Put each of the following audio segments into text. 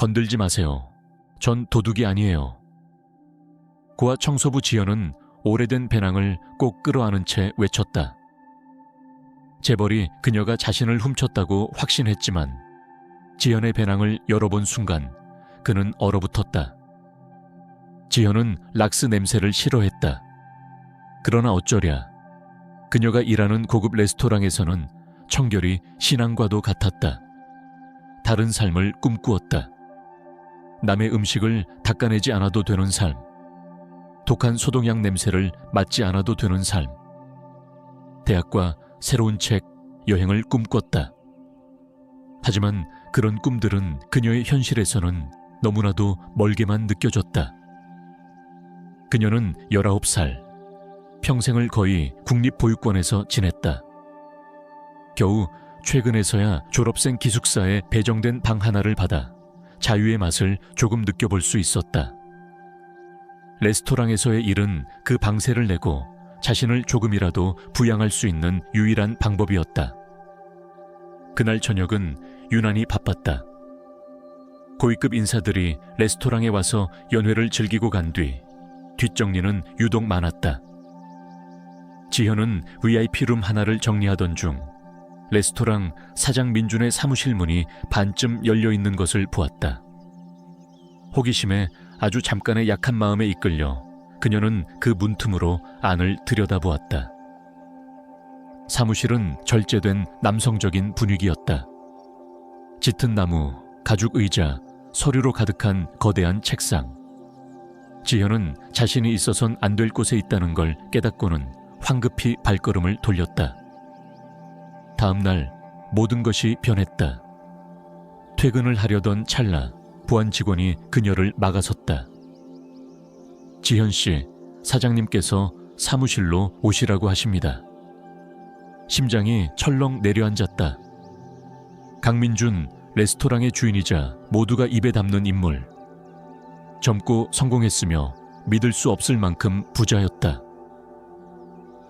건들지 마세요. 전 도둑이 아니에요. 고아 청소부 지연은 오래된 배낭을 꼭 끌어안은 채 외쳤다. 재벌이 그녀가 자신을 훔쳤다고 확신했지만 지연의 배낭을 열어본 순간 그는 얼어붙었다. 지연은 락스 냄새를 싫어했다. 그러나 어쩌랴. 그녀가 일하는 고급 레스토랑에서는 청결이 신앙과도 같았다. 다른 삶을 꿈꾸었다. 남의 음식을 닦아내지 않아도 되는 삶. 독한 소독약 냄새를 맡지 않아도 되는 삶. 대학과 새로운 책, 여행을 꿈꿨다. 하지만 그런 꿈들은 그녀의 현실에서는 너무나도 멀게만 느껴졌다. 그녀는 19살, 평생을 거의 국립보육원에서 지냈다. 겨우 최근에서야 졸업생 기숙사에 배정된 방 하나를 받아 자유의 맛을 조금 느껴볼 수 있었다. 레스토랑에서의 일은 그 방세를 내고 자신을 조금이라도 부양할 수 있는 유일한 방법이었다. 그날 저녁은 유난히 바빴다. 고위급 인사들이 레스토랑에 와서 연회를 즐기고 간 뒤 뒷정리는 유독 많았다. 지현은 VIP룸 하나를 정리하던 중 레스토랑 사장 민준의 사무실 문이 반쯤 열려있는 것을 보았다. 호기심에 아주 잠깐의 약한 마음에 이끌려 그녀는 그 문틈으로 안을 들여다보았다. 사무실은 절제된 남성적인 분위기였다. 짙은 나무, 가죽 의자, 서류로 가득한 거대한 책상. 지현은 자신이 있어선 안 될 곳에 있다는 걸 깨닫고는 황급히 발걸음을 돌렸다. 다음 날 모든 것이 변했다. 퇴근을 하려던 찰나 보안 직원이 그녀를 막아섰다. 지현 씨, 사장님께서 사무실로 오시라고 하십니다. 심장이 철렁 내려앉았다. 강민준, 레스토랑의 주인이자 모두가 입에 담는 인물. 젊고 성공했으며 믿을 수 없을 만큼 부자였다.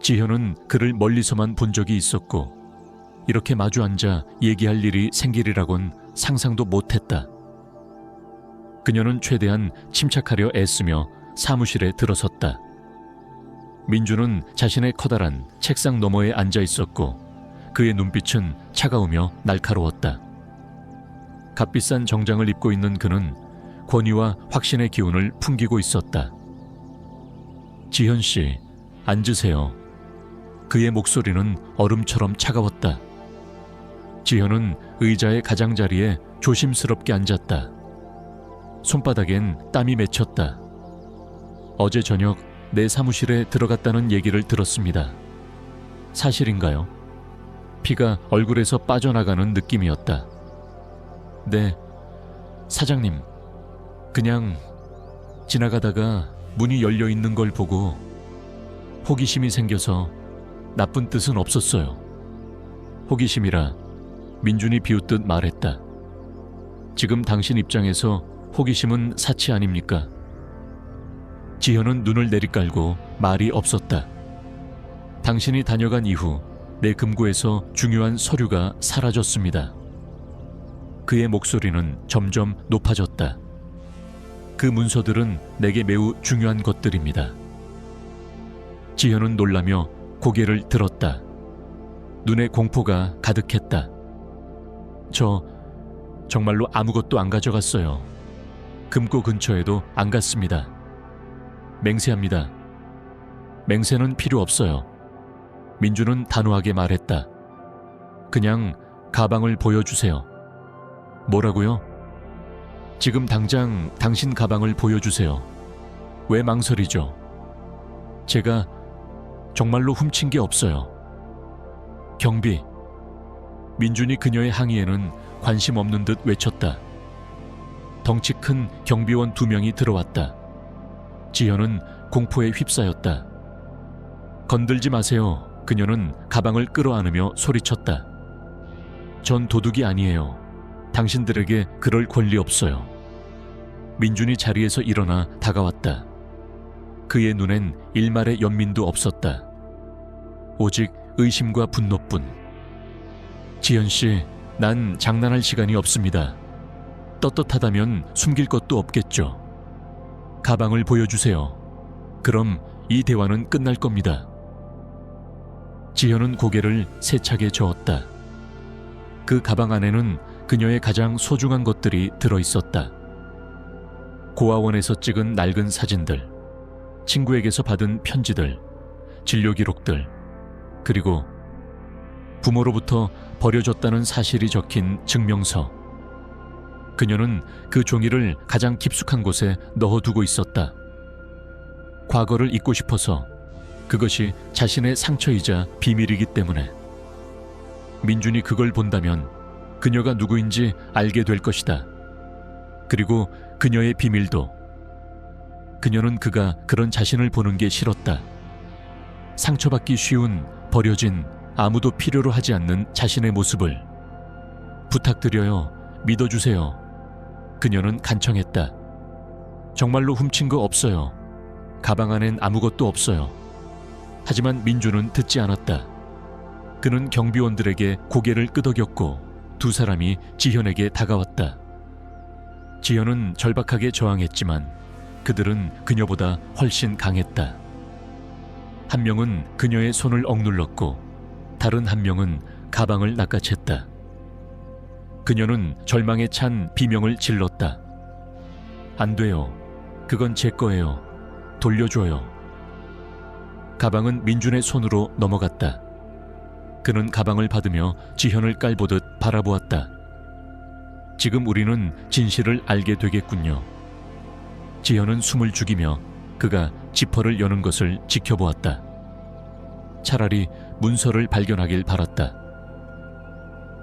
지현은 그를 멀리서만 본 적이 있었고 이렇게 마주 앉아 얘기할 일이 생기리라곤 상상도 못했다. 그녀는 최대한 침착하려 애쓰며 사무실에 들어섰다. 민주는 자신의 커다란 책상 너머에 앉아 있었고 그의 눈빛은 차가우며 날카로웠다. 값비싼 정장을 입고 있는 그는 권위와 확신의 기운을 풍기고 있었다. 지현 씨, 앉으세요. 그의 목소리는 얼음처럼 차가웠다. 지현은 의자의 가장자리에 조심스럽게 앉았다. 손바닥엔 땀이 맺혔다. 어제 저녁 내 사무실에 들어갔다는 얘기를 들었습니다. 사실인가요? 피가 얼굴에서 빠져나가는 느낌이었다. 네, 사장님. 그냥 지나가다가 문이 열려 있는 걸 보고 호기심이 생겨서 나쁜 뜻은 없었어요. 호기심이라 민준이 비웃듯 말했다. 지금 당신 입장에서 호기심은 사치 아닙니까? 지현은 눈을 내리깔고 말이 없었다. 당신이 다녀간 이후 내 금고에서 중요한 서류가 사라졌습니다. 그의 목소리는 점점 높아졌다. 그 문서들은 내게 매우 중요한 것들입니다. 지현은 놀라며 고개를 들었다. 눈에 공포가 가득했다. 정말로 아무것도 안 가져갔어요. 금고 근처에도 안 갔습니다. 맹세합니다. 맹세는 필요 없어요. 민주는 단호하게 말했다. 그냥 가방을 보여주세요. 뭐라고요? 지금 당장 당신 가방을 보여주세요. 왜 망설이죠? 제가 정말로 훔친 게 없어요. 경비. 민준이 그녀의 항의에는 관심 없는 듯 외쳤다. 덩치 큰 경비원 2명이 들어왔다. 지현은 공포에 휩싸였다. 건들지 마세요. 그녀는 가방을 끌어안으며 소리쳤다. 전 도둑이 아니에요. 당신들에게 그럴 권리 없어요. 민준이 자리에서 일어나 다가왔다. 그의 눈엔 일말의 연민도 없었다. 오직 의심과 분노뿐. 지현 씨, 난 장난할 시간이 없습니다. 떳떳하다면 숨길 것도 없겠죠. 가방을 보여주세요. 그럼 이 대화는 끝날 겁니다. 지현은 고개를 세차게 저었다. 그 가방 안에는 그녀의 가장 소중한 것들이 들어있었다. 고아원에서 찍은 낡은 사진들, 친구에게서 받은 편지들, 진료 기록들, 그리고 부모로부터 버려졌다는 사실이 적힌 증명서. 그녀는 그 종이를 가장 깊숙한 곳에 넣어두고 있었다. 과거를 잊고 싶어서, 그것이 자신의 상처이자 비밀이기 때문에. 민준이 그걸 본다면 그녀가 누구인지 알게 될 것이다. 그리고 그녀의 비밀도. 그녀는 그가 그런 자신을 보는 게 싫었다. 상처받기 쉬운, 버려진, 아무도 필요로 하지 않는 자신의 모습을. 부탁드려요. 믿어주세요. 그녀는 간청했다. 정말로 훔친 거 없어요. 가방 안엔 아무것도 없어요. 하지만 민주는 듣지 않았다. 그는 경비원들에게 고개를 끄덕였고 두 사람이 지현에게 다가왔다. 지현은 절박하게 저항했지만 그들은 그녀보다 훨씬 강했다. 한 명은 그녀의 손을 억눌렀고 다른 한 명은 가방을 낚아챘다. 그녀는 절망에 찬 비명을 질렀다. 안 돼요. 그건 제 거예요. 돌려줘요. 가방은 민준의 손으로 넘어갔다. 그는 가방을 받으며 지현을 깔보듯 바라보았다. 지금 우리는 진실을 알게 되겠군요. 지현은 숨을 죽이며 그가 지퍼를 여는 것을 지켜보았다. 차라리 문서를 발견하길 바랐다.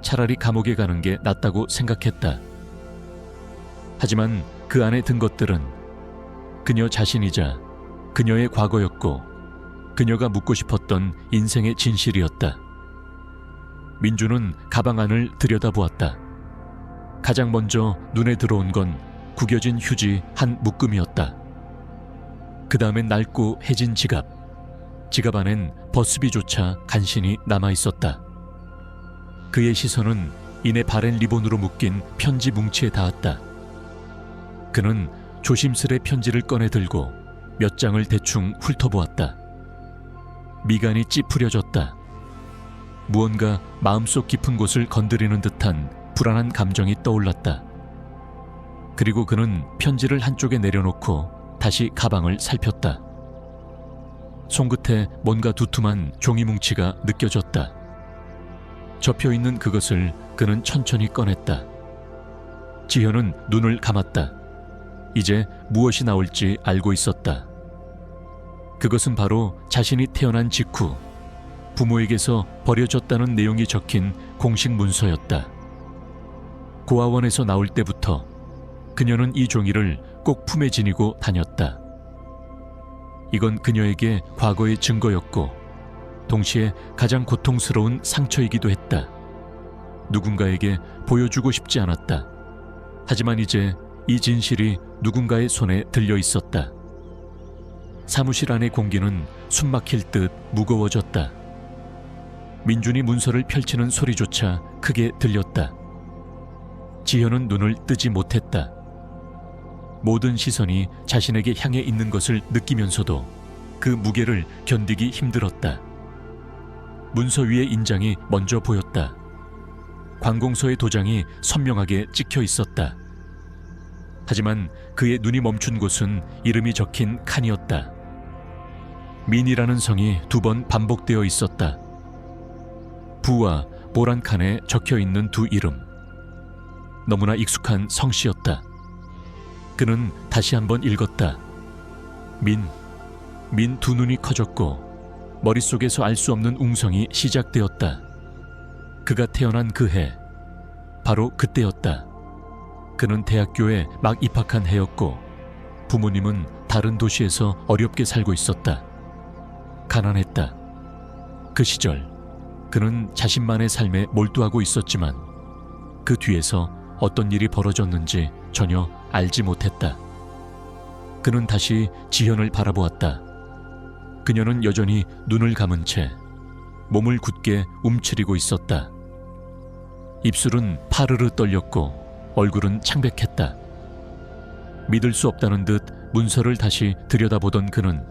차라리 감옥에 가는 게 낫다고 생각했다. 하지만 그 안에 든 것들은 그녀 자신이자 그녀의 과거였고 그녀가 묻고 싶었던 인생의 진실이었다. 민주는 가방 안을 들여다보았다. 가장 먼저 눈에 들어온 건 구겨진 휴지 한 묶음이었다. 그 다음엔 낡고 해진 지갑. 지갑 안엔 버스비조차 간신히 남아있었다. 그의 시선은 이내 바랜 리본으로 묶인 편지 뭉치에 닿았다. 그는 조심스레 편지를 꺼내 들고 몇 장을 대충 훑어보았다. 미간이 찌푸려졌다. 무언가 마음속 깊은 곳을 건드리는 듯한 불안한 감정이 떠올랐다. 그리고 그는 편지를 한쪽에 내려놓고 다시 가방을 살폈다. 손끝에 뭔가 두툼한 종이 뭉치가 느껴졌다. 접혀있는 그것을 그는 천천히 꺼냈다. 지현은 눈을 감았다. 이제 무엇이 나올지 알고 있었다. 그것은 바로 자신이 태어난 직후 부모에게서 버려졌다는 내용이 적힌 공식 문서였다. 고아원에서 나올 때부터 그녀는 이 종이를 꼭 품에 지니고 다녔다. 이건 그녀에게 과거의 증거였고 동시에 가장 고통스러운 상처이기도 했다. 누군가에게 보여주고 싶지 않았다. 하지만 이제 이 진실이 누군가의 손에 들려 있었다. 사무실 안의 공기는 숨막힐 듯 무거워졌다. 민준이 문서를 펼치는 소리조차 크게 들렸다. 지현은 눈을 뜨지 못했다. 모든 시선이 자신에게 향해 있는 것을 느끼면서도 그 무게를 견디기 힘들었다. 문서 위의 인장이 먼저 보였다. 관공서의 도장이 선명하게 찍혀 있었다. 하지만 그의 눈이 멈춘 곳은 이름이 적힌 칸이었다. 민이라는 성이 2번 반복되어 있었다. 부와 보란 칸에 적혀있는 두 이름. 너무나 익숙한 성씨였다. 그는 다시 한번 읽었다. 민 두 눈이 커졌고 머릿속에서 알 수 없는 웅성이 시작되었다. 그가 태어난 그 해, 바로 그때였다. 그는 대학교에 막 입학한 해였고 부모님은 다른 도시에서 어렵게 살고 있었다. 가난했다. 그 시절 그는 자신만의 삶에 몰두하고 있었지만 그 뒤에서 어떤 일이 벌어졌는지 전혀 알지 못했다. 그는 다시 지현을 바라보았다. 그녀는 여전히 눈을 감은 채 몸을 굳게 움츠리고 있었다. 입술은 파르르 떨렸고 얼굴은 창백했다. 믿을 수 없다는 듯 문서를 다시 들여다보던 그는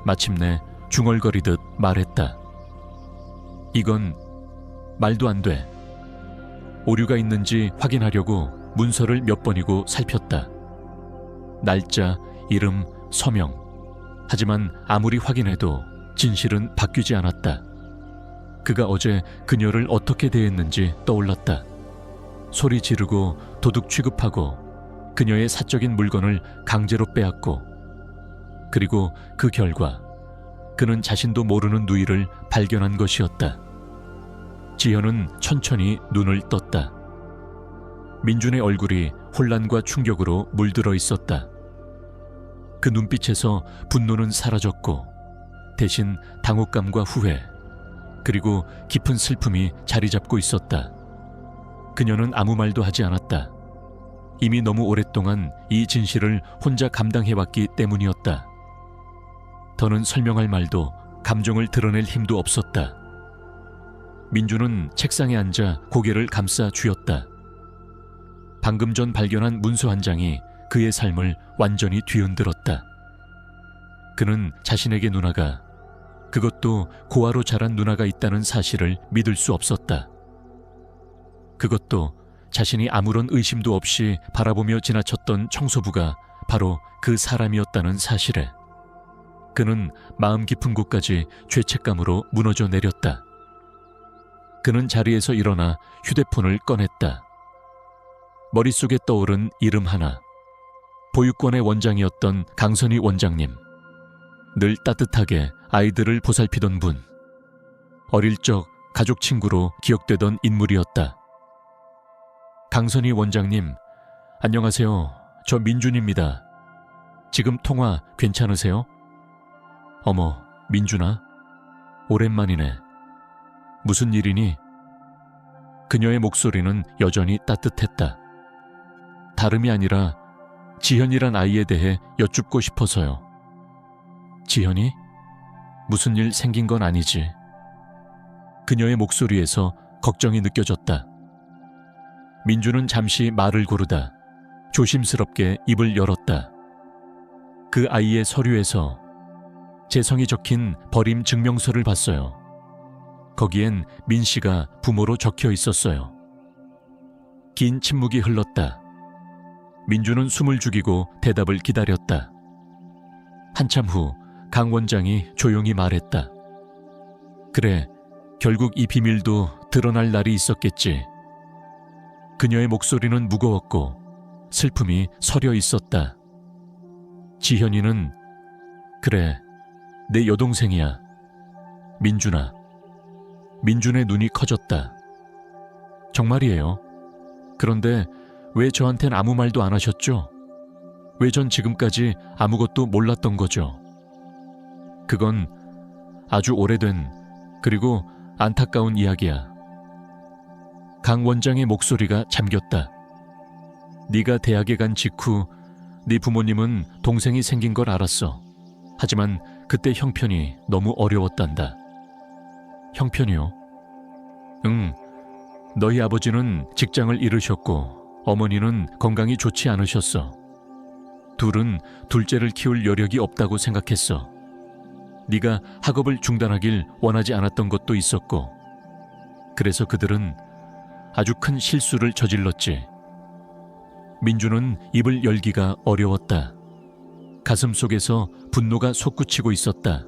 마침내 중얼거리듯 말했다. 이건 말도 안 돼. 오류가 있는지 확인하려고 문서를 몇 번이고 살폈다. 날짜, 이름, 서명. 하지만 아무리 확인해도 진실은 바뀌지 않았다. 그가 어제 그녀를 어떻게 대했는지 떠올랐다. 소리 지르고 도둑 취급하고 그녀의 사적인 물건을 강제로 빼앗고, 그리고 그 결과 그는 자신도 모르는 누이를 발견한 것이었다. 지현은 천천히 눈을 떴다. 민준의 얼굴이 혼란과 충격으로 물들어 있었다. 그 눈빛에서 분노는 사라졌고 대신 당혹감과 후회, 그리고 깊은 슬픔이 자리 잡고 있었다. 그녀는 아무 말도 하지 않았다. 이미 너무 오랫동안 이 진실을 혼자 감당해왔기 때문이었다. 더는 설명할 말도 감정을 드러낼 힘도 없었다. 민주는 책상에 앉아 고개를 감싸 쥐었다. 방금 전 발견한 문서 한 장이 그의 삶을 완전히 뒤흔들었다. 그는 자신에게 누나가, 그것도 고아로 자란 누나가 있다는 사실을 믿을 수 없었다. 그것도 자신이 아무런 의심도 없이 바라보며 지나쳤던 청소부가 바로 그 사람이었다는 사실에 그는 마음 깊은 곳까지 죄책감으로 무너져 내렸다. 그는 자리에서 일어나 휴대폰을 꺼냈다. 머릿속에 떠오른 이름 하나. 보육원의 원장이었던 강선희 원장님. 늘 따뜻하게 아이들을 보살피던 분. 어릴 적 가족 친구로 기억되던 인물이었다. 강선희 원장님, 안녕하세요. 저 민준입니다. 지금 통화 괜찮으세요? 어머, 민준아. 오랜만이네. 무슨 일이니? 그녀의 목소리는 여전히 따뜻했다. 다름이 아니라 지현이란 아이에 대해 여쭙고 싶어서요. 지현이? 무슨 일 생긴 건 아니지? 그녀의 목소리에서 걱정이 느껴졌다. 민주는 잠시 말을 고르다 조심스럽게 입을 열었다. 그 아이의 서류에서 제 성이 적힌 버림 증명서를 봤어요. 거기엔 민 씨가 부모로 적혀 있었어요. 긴 침묵이 흘렀다. 민주는 숨을 죽이고 대답을 기다렸다. 한참 후 강 원장이 조용히 말했다. 그래, 결국 이 비밀도 드러날 날이 있었겠지. 그녀의 목소리는 무거웠고 슬픔이 서려 있었다. 지현이는, 그래, 내 여동생이야. 민준아. 민준의 눈이 커졌다. 정말이에요. 그런데 왜 저한텐 아무 말도 안 하셨죠? 왜 전 지금까지 아무것도 몰랐던 거죠? 그건 아주 오래된, 그리고 안타까운 이야기야. 강 원장의 목소리가 잠겼다. 네가 대학에 간 직후 네 부모님은 동생이 생긴 걸 알았어. 하지만 그때 형편이 너무 어려웠단다. 형편이요? 응. 너희 아버지는 직장을 잃으셨고 어머니는 건강이 좋지 않으셨어. 둘은 둘째를 키울 여력이 없다고 생각했어. 네가 학업을 중단하길 원하지 않았던 것도 있었고, 그래서 그들은 아주 큰 실수를 저질렀지. 민주는 입을 열기가 어려웠다. 가슴 속에서 분노가 솟구치고 있었다.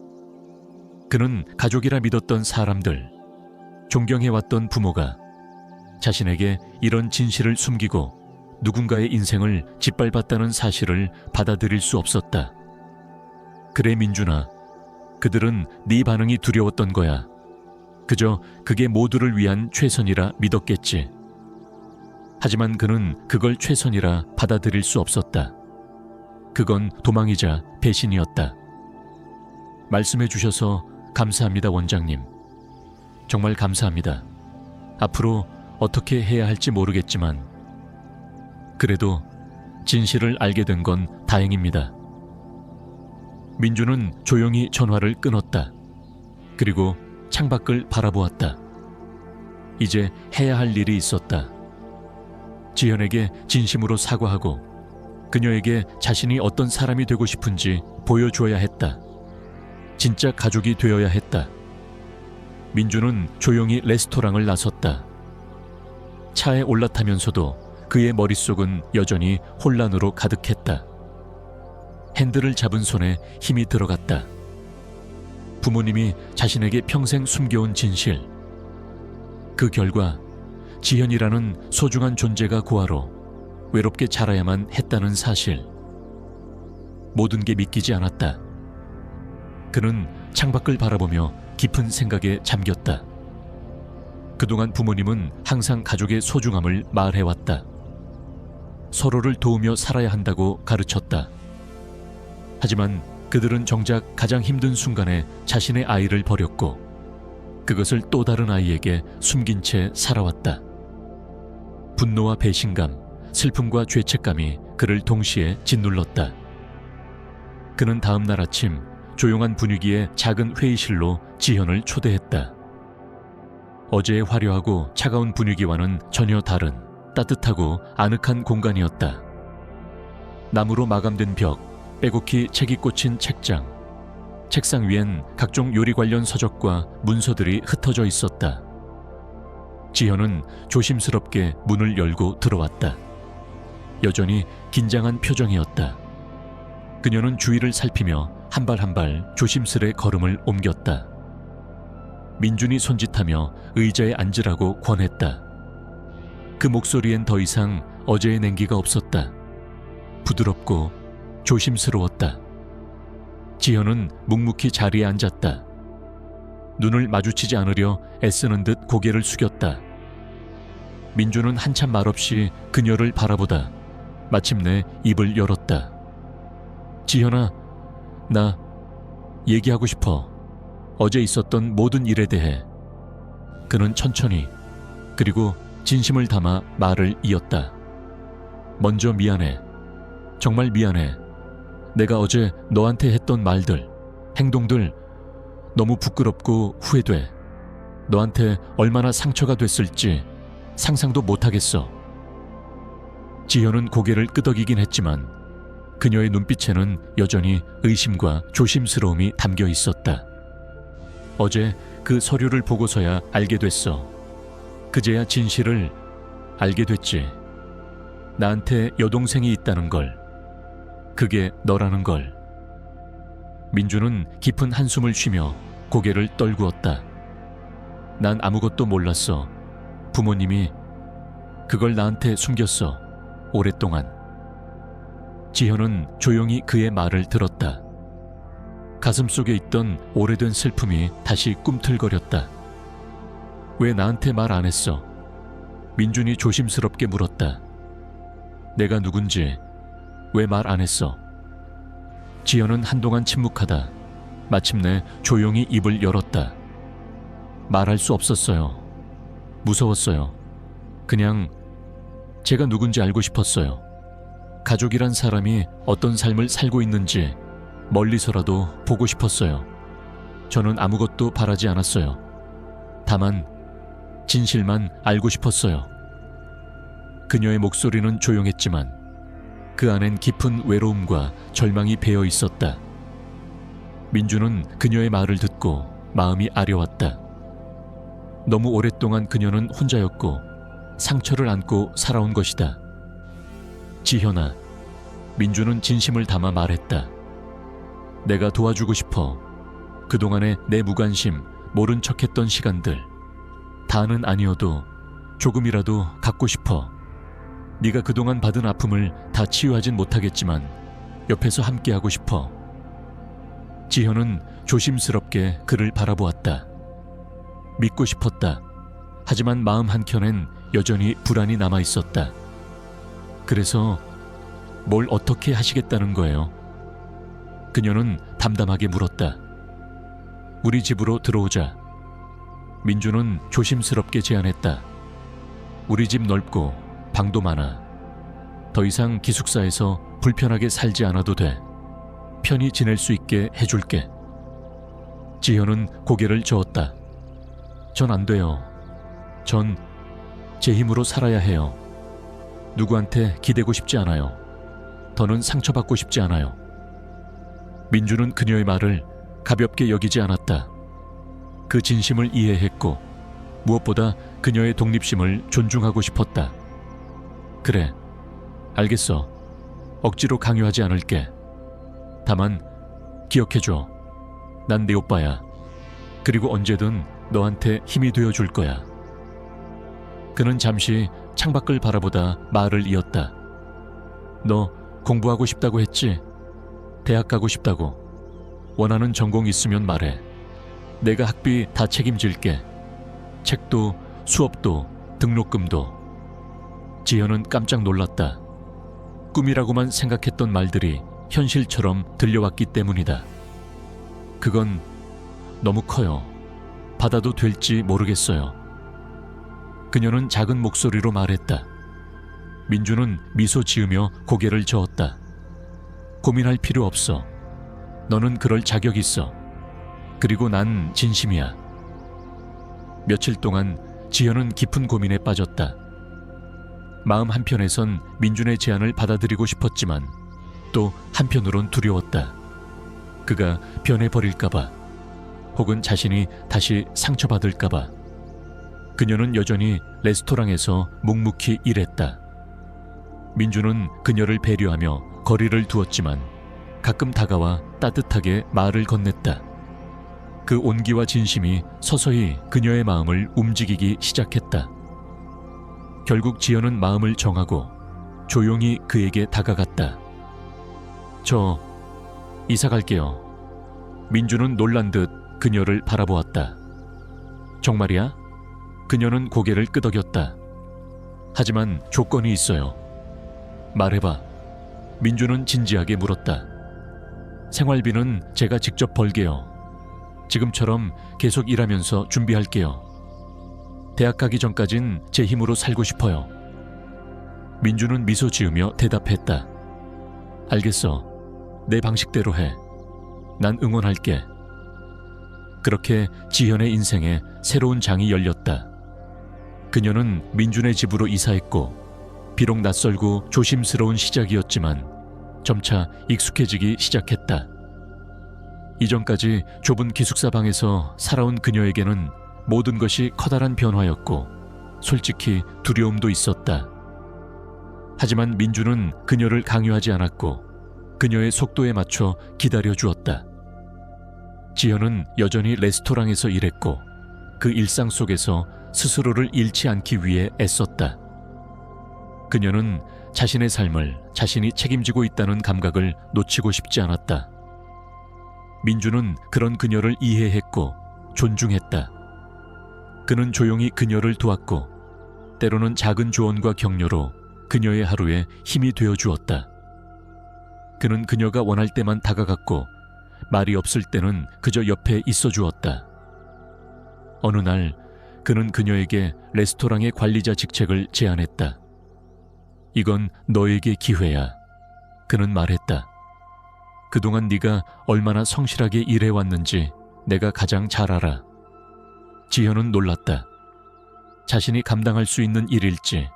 그는 가족이라 믿었던 사람들, 존경해왔던 부모가 자신에게 이런 진실을 숨기고 누군가의 인생을 짓밟았다는 사실을 받아들일 수 없었다. 그래 민준아, 그들은 네 반응이 두려웠던 거야. 그저 그게 모두를 위한 최선이라 믿었겠지. 하지만 그는 그걸 최선이라 받아들일 수 없었다. 그건 도망이자 배신이었다. 말씀해 주셔서 감사합니다, 원장님. 정말 감사합니다. 앞으로 어떻게 해야 할지 모르겠지만 그래도 진실을 알게 된 건 다행입니다. 민주는 조용히 전화를 끊었다. 그리고 창밖을 바라보았다. 이제 해야 할 일이 있었다. 지현에게 진심으로 사과하고 그녀에게 자신이 어떤 사람이 되고 싶은지 보여주어야 했다. 진짜 가족이 되어야 했다. 민주는 조용히 레스토랑을 나섰다. 차에 올라타면서도 그의 머릿속은 여전히 혼란으로 가득했다. 핸들을 잡은 손에 힘이 들어갔다. 부모님이 자신에게 평생 숨겨온 진실. 그 결과 지현이라는 소중한 존재가 고아로 외롭게 자라야만 했다는 사실. 모든 게 믿기지 않았다. 그는 창밖을 바라보며 깊은 생각에 잠겼다. 그동안 부모님은 항상 가족의 소중함을 말해왔다. 서로를 도우며 살아야 한다고 가르쳤다. 하지만 그들은 정작 가장 힘든 순간에 자신의 아이를 버렸고 그것을 또 다른 아이에게 숨긴 채 살아왔다. 분노와 배신감, 슬픔과 죄책감이 그를 동시에 짓눌렀다. 그는 다음 날 아침 조용한 분위기의 작은 회의실로 지현을 초대했다. 어제의 화려하고 차가운 분위기와는 전혀 다른 따뜻하고 아늑한 공간이었다. 나무로 마감된 벽, 빼곡히 책이 꽂힌 책장, 책상 위엔 각종 요리 관련 서적과 문서들이 흩어져 있었다. 지현은 조심스럽게 문을 열고 들어왔다. 여전히 긴장한 표정이었다. 그녀는 주위를 살피며 한 발 한 발 조심스레 걸음을 옮겼다. 민준이 손짓하며 의자에 앉으라고 권했다. 그 목소리엔 더 이상 어제의 냉기가 없었다. 부드럽고 조심스러웠다. 지현은 묵묵히 자리에 앉았다. 눈을 마주치지 않으려 애쓰는 듯 고개를 숙였다. 민준은 한참 말없이 그녀를 바라보다 마침내 입을 열었다. 지현아, 나 얘기하고 싶어. 어제 있었던 모든 일에 대해. 그는 천천히 그리고 진심을 담아 말을 이었다. 먼저 미안해. 정말 미안해. 내가 어제 너한테 했던 말들, 행동들 너무 부끄럽고 후회돼. 너한테 얼마나 상처가 됐을지 상상도 못하겠어. 지현은 고개를 끄덕이긴 했지만 그녀의 눈빛에는 여전히 의심과 조심스러움이 담겨 있었다. 어제 그 서류를 보고서야 알게 됐어. 그제야 진실을 알게 됐지. 나한테 여동생이 있다는 걸. 그게 너라는 걸. 민주는 깊은 한숨을 쉬며 고개를 떨구었다. 난 아무것도 몰랐어. 부모님이 그걸 나한테 숨겼어. 오랫동안. 지현은 조용히 그의 말을 들었다. 가슴속에 있던 오래된 슬픔이 다시 꿈틀거렸다. 왜 나한테 말 안 했어? 민준이 조심스럽게 물었다. 내가 누군지 왜 말 안 했어? 지현은 한동안 침묵하다 마침내 조용히 입을 열었다. 말할 수 없었어요. 무서웠어요. 그냥 제가 누군지 알고 싶었어요. 가족이란 사람이 어떤 삶을 살고 있는지 멀리서라도 보고 싶었어요. 저는 아무것도 바라지 않았어요. 다만 진실만 알고 싶었어요. 그녀의 목소리는 조용했지만 그 안엔 깊은 외로움과 절망이 배어 있었다. 민주는 그녀의 말을 듣고 마음이 아려왔다. 너무 오랫동안 그녀는 혼자였고 상처를 안고 살아온 것이다. 지현아, 민주는 진심을 담아 말했다. 내가 도와주고 싶어. 그동안의 내 무관심, 모른 척했던 시간들 다는 아니어도 조금이라도 갖고 싶어. 네가 그동안 받은 아픔을 다 치유하진 못하겠지만 옆에서 함께하고 싶어. 지현은 조심스럽게 그를 바라보았다. 믿고 싶었다. 하지만 마음 한켠엔 여전히 불안이 남아있었다. 그래서 뭘 어떻게 하시겠다는 거예요? 그녀는 담담하게 물었다. 우리 집으로 들어오자. 민주는 조심스럽게 제안했다. 우리 집 넓고 방도 많아. 더 이상 기숙사에서 불편하게 살지 않아도 돼. 편히 지낼 수 있게 해줄게. 지현은 고개를 저었다. 전 안 돼요. 전 제 힘으로 살아야 해요. 누구한테 기대고 싶지 않아요. 더는 상처받고 싶지 않아요. 민주는 그녀의 말을 가볍게 여기지 않았다. 그 진심을 이해했고 무엇보다 그녀의 독립심을 존중하고 싶었다. 그래, 알겠어. 억지로 강요하지 않을게. 다만 기억해줘. 난 네 오빠야. 그리고 언제든 너한테 힘이 되어줄 거야. 그는 잠시 창밖을 바라보다 말을 이었다. 너 공부하고 싶다고 했지? 대학 가고 싶다고. 원하는 전공 있으면 말해. 내가 학비 다 책임질게. 책도 수업도 등록금도. 지현은 깜짝 놀랐다. 꿈이라고만 생각했던 말들이 현실처럼 들려왔기 때문이다. 그건 너무 커요. 받아도 될지 모르겠어요. 그녀는 작은 목소리로 말했다. 민주는 미소 지으며 고개를 저었다. 고민할 필요 없어. 너는 그럴 자격 있어. 그리고 난 진심이야. 며칠 동안 지현은 깊은 고민에 빠졌다. 마음 한편에선 민준의 제안을 받아들이고 싶었지만 또 한편으론 두려웠다. 그가 변해버릴까봐, 혹은 자신이 다시 상처받을까봐. 그녀는 여전히 레스토랑에서 묵묵히 일했다. 민주는 그녀를 배려하며 거리를 두었지만 가끔 다가와 따뜻하게 말을 건넸다. 그 온기와 진심이 서서히 그녀의 마음을 움직이기 시작했다. 결국 지연은 마음을 정하고 조용히 그에게 다가갔다. 저 이사 갈게요. 민주는 놀란 듯 그녀를 바라보았다. 정말이야? 그녀는 고개를 끄덕였다. 하지만 조건이 있어요. 말해봐. 민주는 진지하게 물었다. 생활비는 제가 직접 벌게요. 지금처럼 계속 일하면서 준비할게요. 대학 가기 전까진 제 힘으로 살고 싶어요. 민주는 미소 지으며 대답했다. 알겠어. 내 방식대로 해. 난 응원할게. 그렇게 지현의 인생에 새로운 장이 열렸다. 그녀는 민준의 집으로 이사했고 비록 낯설고 조심스러운 시작이었지만 점차 익숙해지기 시작했다. 이전까지 좁은 기숙사 방에서 살아온 그녀에게는 모든 것이 커다란 변화였고 솔직히 두려움도 있었다. 하지만 민주는 그녀를 강요하지 않았고 그녀의 속도에 맞춰 기다려주었다. 지현은 여전히 레스토랑에서 일했고 그 일상 속에서 스스로를 잃지 않기 위해 애썼다. 그녀는 자신의 삶을 자신이 책임지고 있다는 감각을 놓치고 싶지 않았다. 민주는 그런 그녀를 이해했고 존중했다. 그는 조용히 그녀를 도왔고 때로는 작은 조언과 격려로 그녀의 하루에 힘이 되어 주었다. 그는 그녀가 원할 때만 다가갔고 말이 없을 때는 그저 옆에 있어 주었다. 어느 날 그는 그녀에게 레스토랑의 관리자 직책을 제안했다. 이건 너에게 기회야. 그는 말했다. 그동안 네가 얼마나 성실하게 일해왔는지 내가 가장 잘 알아. 지현은 놀랐다. 자신이 감당할 수 있는 일일지,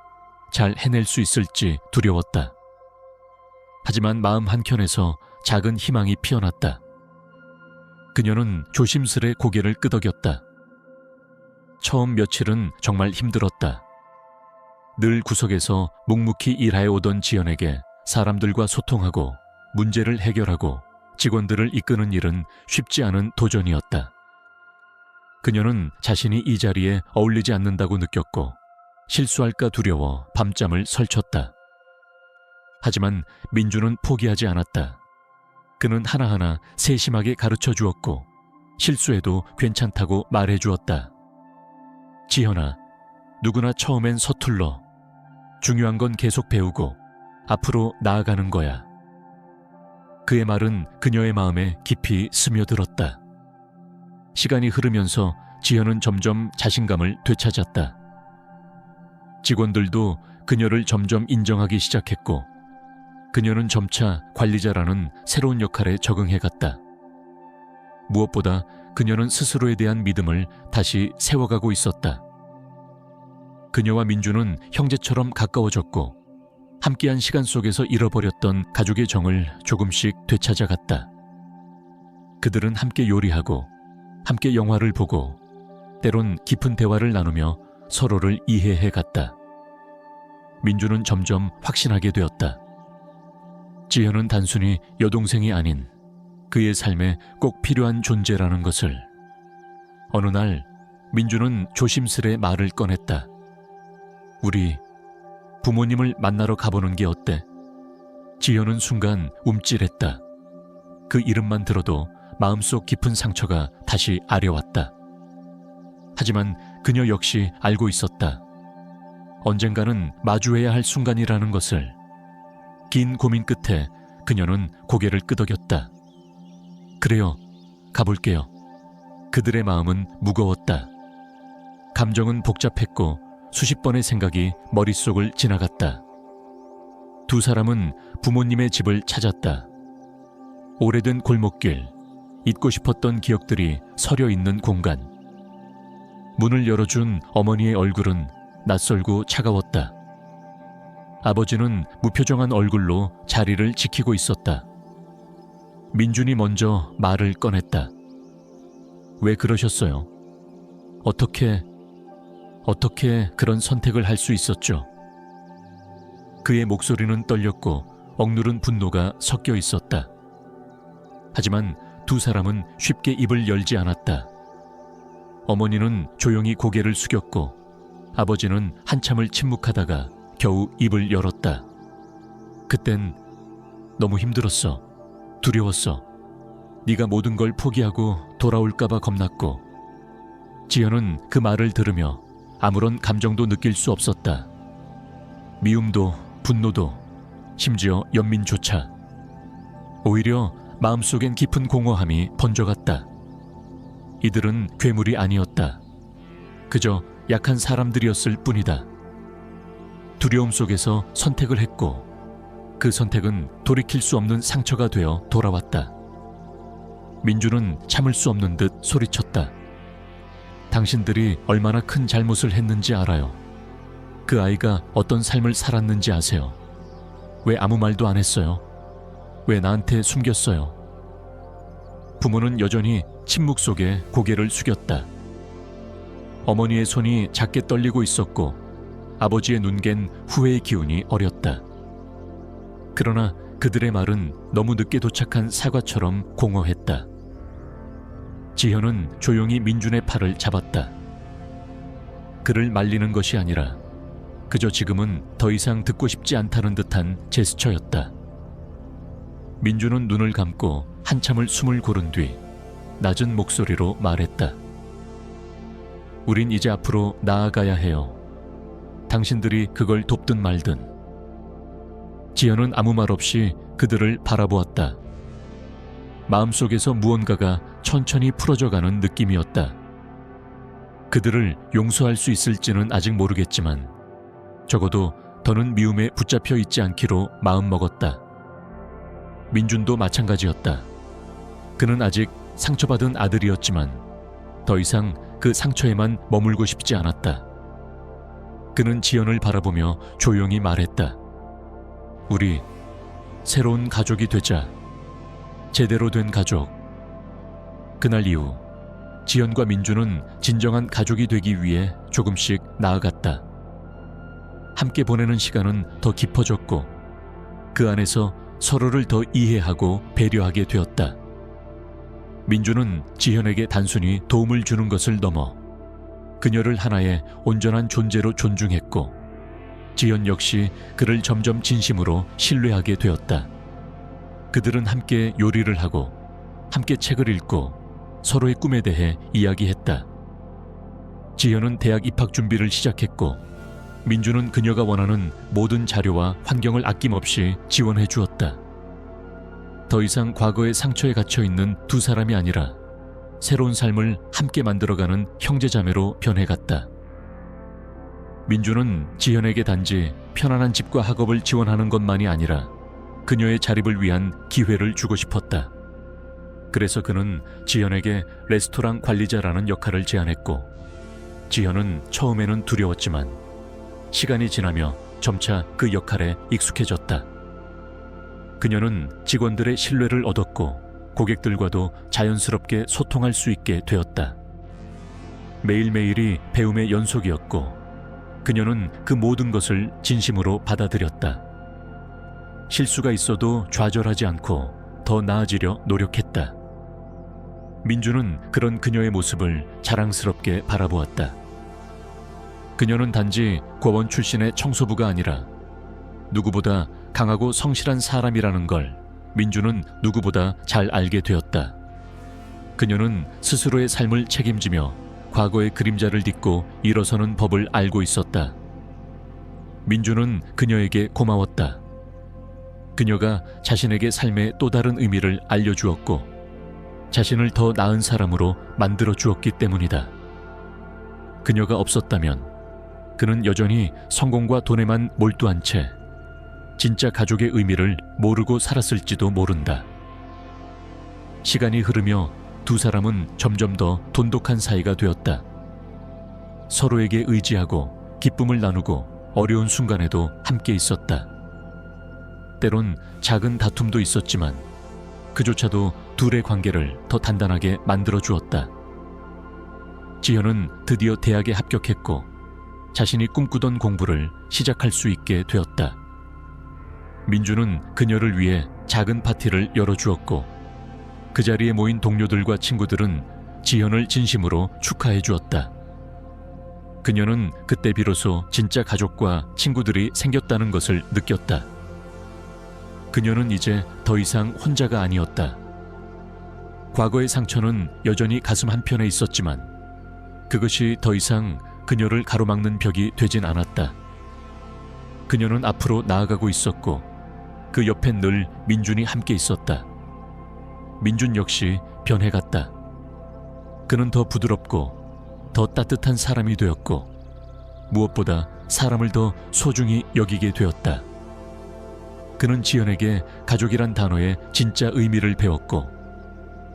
잘 해낼 수 있을지 두려웠다. 하지만 마음 한켠에서 작은 희망이 피어났다. 그녀는 조심스레 고개를 끄덕였다. 처음 며칠은 정말 힘들었다. 늘 구석에서 묵묵히 일해오던 지연에게 사람들과 소통하고 문제를 해결하고 직원들을 이끄는 일은 쉽지 않은 도전이었다. 그녀는 자신이 이 자리에 어울리지 않는다고 느꼈고 실수할까 두려워 밤잠을 설쳤다. 하지만 민주는 포기하지 않았다. 그는 하나하나 세심하게 가르쳐 주었고 실수해도 괜찮다고 말해 주었다. 지현아, 누구나 처음엔 서툴러. 중요한 건 계속 배우고 앞으로 나아가는 거야. 그의 말은 그녀의 마음에 깊이 스며들었다. 시간이 흐르면서 지현은 점점 자신감을 되찾았다. 직원들도 그녀를 점점 인정하기 시작했고 그녀는 점차 관리자라는 새로운 역할에 적응해갔다. 무엇보다 그녀는 스스로에 대한 믿음을 다시 세워가고 있었다. 그녀와 민주는 형제처럼 가까워졌고 함께한 시간 속에서 잃어버렸던 가족의 정을 조금씩 되찾아갔다. 그들은 함께 요리하고 함께 영화를 보고 때론 깊은 대화를 나누며 서로를 이해해 갔다. 민주는 점점 확신하게 되었다. 지현은 단순히 여동생이 아닌 그의 삶에 꼭 필요한 존재라는 것을. 어느 날 민주는 조심스레 말을 꺼냈다. 우리 부모님을 만나러 가보는 게 어때? 지현은 순간 움찔했다. 그 이름만 들어도 마음속 깊은 상처가 다시 아려왔다. 하지만 그녀 역시 알고 있었다. 언젠가는 마주해야 할 순간이라는 것을. 긴 고민 끝에 그녀는 고개를 끄덕였다. 그래요, 가볼게요. 그들의 마음은 무거웠다. 감정은 복잡했고 수십 번의 생각이 머릿속을 지나갔다. 두 사람은 부모님의 집을 찾았다. 오래된 골목길, 잊고 싶었던 기억들이 서려 있는 공간. 문을 열어준 어머니의 얼굴은 낯설고 차가웠다. 아버지는 무표정한 얼굴로 자리를 지키고 있었다. 민준이 먼저 말을 꺼냈다. 왜 그러셨어요? 어떻게 그런 선택을 할 수 있었죠? 그의 목소리는 떨렸고 억누른 분노가 섞여 있었다. 하지만 두 사람은 쉽게 입을 열지 않았다. 어머니는 조용히 고개를 숙였고 아버지는 한참을 침묵하다가 겨우 입을 열었다. 그땐 너무 힘들었어. 두려웠어. 네가 모든 걸 포기하고 돌아올까봐 겁났고. 지현은 그 말을 들으며 아무런 감정도 느낄 수 없었다. 미움도 분노도 심지어 연민조차. 오히려 마음속엔 깊은 공허함이 번져갔다. 이들은 괴물이 아니었다. 그저 약한 사람들이었을 뿐이다. 두려움 속에서 선택을 했고 그 선택은 돌이킬 수 없는 상처가 되어 돌아왔다. 민주는 참을 수 없는 듯 소리쳤다. 당신들이 얼마나 큰 잘못을 했는지 알아요. 그 아이가 어떤 삶을 살았는지 아세요. 왜 아무 말도 안 했어요? 왜 나한테 숨겼어요? 부모는 여전히 침묵 속에 고개를 숙였다. 어머니의 손이 작게 떨리고 있었고 아버지의 눈겐 후회의 기운이 어렸다. 그러나 그들의 말은 너무 늦게 도착한 사과처럼 공허했다. 지현은 조용히 민준의 팔을 잡았다. 그를 말리는 것이 아니라 그저 지금은 더 이상 듣고 싶지 않다는 듯한 제스처였다. 민준은 눈을 감고 한참을 숨을 고른 뒤 낮은 목소리로 말했다. 우린 이제 앞으로 나아가야 해요. 당신들이 그걸 돕든 말든. 지현은 아무 말 없이 그들을 바라보았다. 마음속에서 무언가가 천천히 풀어져가는 느낌이었다. 그들을 용서할 수 있을지는 아직 모르겠지만 적어도 더는 미움에 붙잡혀 있지 않기로 마음먹었다. 민준도 마찬가지였다. 그는 아직 상처받은 아들이었지만 더 이상 그 상처에만 머물고 싶지 않았다. 그는 지연을 바라보며 조용히 말했다. 우리 새로운 가족이 되자. 제대로 된 가족. 그날 이후 지연과 민주는 진정한 가족이 되기 위해 조금씩 나아갔다. 함께 보내는 시간은 더 깊어졌고 그 안에서 서로를 더 이해하고 배려하게 되었다. 민주는 지현에게 단순히 도움을 주는 것을 넘어 그녀를 하나의 온전한 존재로 존중했고 지현 역시 그를 점점 진심으로 신뢰하게 되었다. 그들은 함께 요리를 하고 함께 책을 읽고 서로의 꿈에 대해 이야기했다. 지현은 대학 입학 준비를 시작했고 민주는 그녀가 원하는 모든 자료와 환경을 아낌없이 지원해 주었다. 더 이상 과거의 상처에 갇혀있는 두 사람이 아니라 새로운 삶을 함께 만들어가는 형제자매로 변해갔다. 민주는 지현에게 단지 편안한 집과 학업을 지원하는 것만이 아니라 그녀의 자립을 위한 기회를 주고 싶었다. 그래서 그는 지현에게 레스토랑 관리자라는 역할을 제안했고 지현은 처음에는 두려웠지만 시간이 지나며 점차 그 역할에 익숙해졌다. 그녀는 직원들의 신뢰를 얻었고 고객들과도 자연스럽게 소통할 수 있게 되었다. 매일매일이 배움의 연속이었고 그녀는 그 모든 것을 진심으로 받아들였다. 실수가 있어도 좌절하지 않고 더 나아지려 노력했다. 민주는 그런 그녀의 모습을 자랑스럽게 바라보았다. 그녀는 단지 고원 출신의 청소부가 아니라 누구보다 강하고 성실한 사람이라는 걸 민주는 누구보다 잘 알게 되었다. 그녀는 스스로의 삶을 책임지며 과거의 그림자를 딛고 일어서는 법을 알고 있었다. 민주는 그녀에게 고마웠다. 그녀가 자신에게 삶의 또 다른 의미를 알려주었고 자신을 더 나은 사람으로 만들어 주었기 때문이다. 그녀가 없었다면 그는 여전히 성공과 돈에만 몰두한 채 진짜 가족의 의미를 모르고 살았을지도 모른다. 시간이 흐르며 두 사람은 점점 더 돈독한 사이가 되었다. 서로에게 의지하고 기쁨을 나누고 어려운 순간에도 함께 있었다. 때론 작은 다툼도 있었지만 그조차도 둘의 관계를 더 단단하게 만들어 주었다. 지현은 드디어 대학에 합격했고 자신이 꿈꾸던 공부를 시작할 수 있게 되었다. 민주는 그녀를 위해 작은 파티를 열어주었고 그 자리에 모인 동료들과 친구들은 지현을 진심으로 축하해 주었다. 그녀는 그때 비로소 진짜 가족과 친구들이 생겼다는 것을 느꼈다. 그녀는 이제 더 이상 혼자가 아니었다. 과거의 상처는 여전히 가슴 한편에 있었지만 그것이 더 이상 그녀를 가로막는 벽이 되진 않았다. 그녀는 앞으로 나아가고 있었고 그 옆엔 늘 민준이 함께 있었다. 민준 역시 변해갔다. 그는 더 부드럽고 더 따뜻한 사람이 되었고 무엇보다 사람을 더 소중히 여기게 되었다. 그는 지연에게 가족이란 단어의 진짜 의미를 배웠고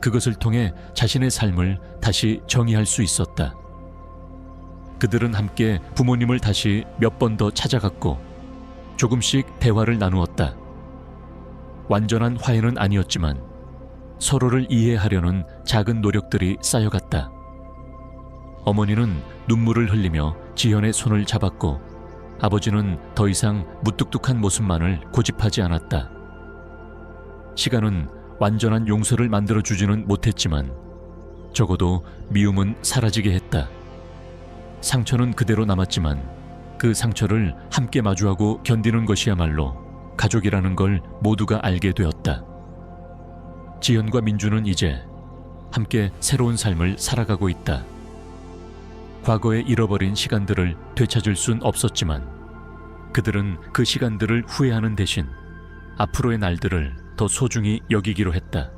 그것을 통해 자신의 삶을 다시 정의할 수 있었다. 그들은 함께 부모님을 다시 몇 번 더 찾아갔고 조금씩 대화를 나누었다. 완전한 화해는 아니었지만 서로를 이해하려는 작은 노력들이 쌓여갔다. 어머니는 눈물을 흘리며 지현의 손을 잡았고 아버지는 더 이상 무뚝뚝한 모습만을 고집하지 않았다. 시간은 완전한 용서를 만들어주지는 못했지만 적어도 미움은 사라지게 했다. 상처는 그대로 남았지만 그 상처를 함께 마주하고 견디는 것이야말로 가족이라는 걸 모두가 알게 되었다. 지연과 민주는 이제 함께 새로운 삶을 살아가고 있다. 과거에 잃어버린 시간들을 되찾을 순 없었지만 그들은 그 시간들을 후회하는 대신 앞으로의 날들을 더 소중히 여기기로 했다.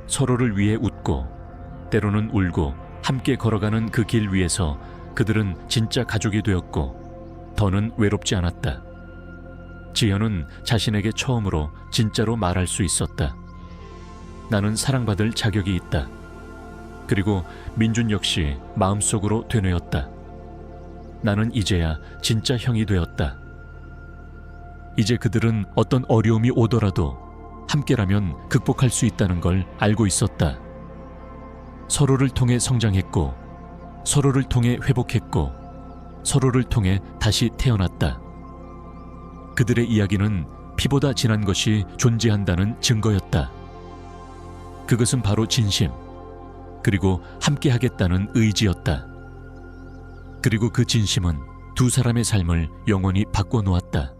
서로를 위해 웃고 때로는 울고 함께 걸어가는 그 길 위에서 그들은 진짜 가족이 되었고 더는 외롭지 않았다. 지현은 자신에게 처음으로 진짜로 말할 수 있었다. 나는 사랑받을 자격이 있다. 그리고 민준 역시 마음속으로 되뇌었다. 나는 이제야 진짜 형이 되었다. 이제 그들은 어떤 어려움이 오더라도 함께라면 극복할 수 있다는 걸 알고 있었다. 서로를 통해 성장했고 서로를 통해 회복했고 서로를 통해 다시 태어났다. 그들의 이야기는 피보다 진한 것이 존재한다는 증거였다. 그것은 바로 진심, 그리고 함께하겠다는 의지였다. 그리고 그 진심은 두 사람의 삶을 영원히 바꿔놓았다.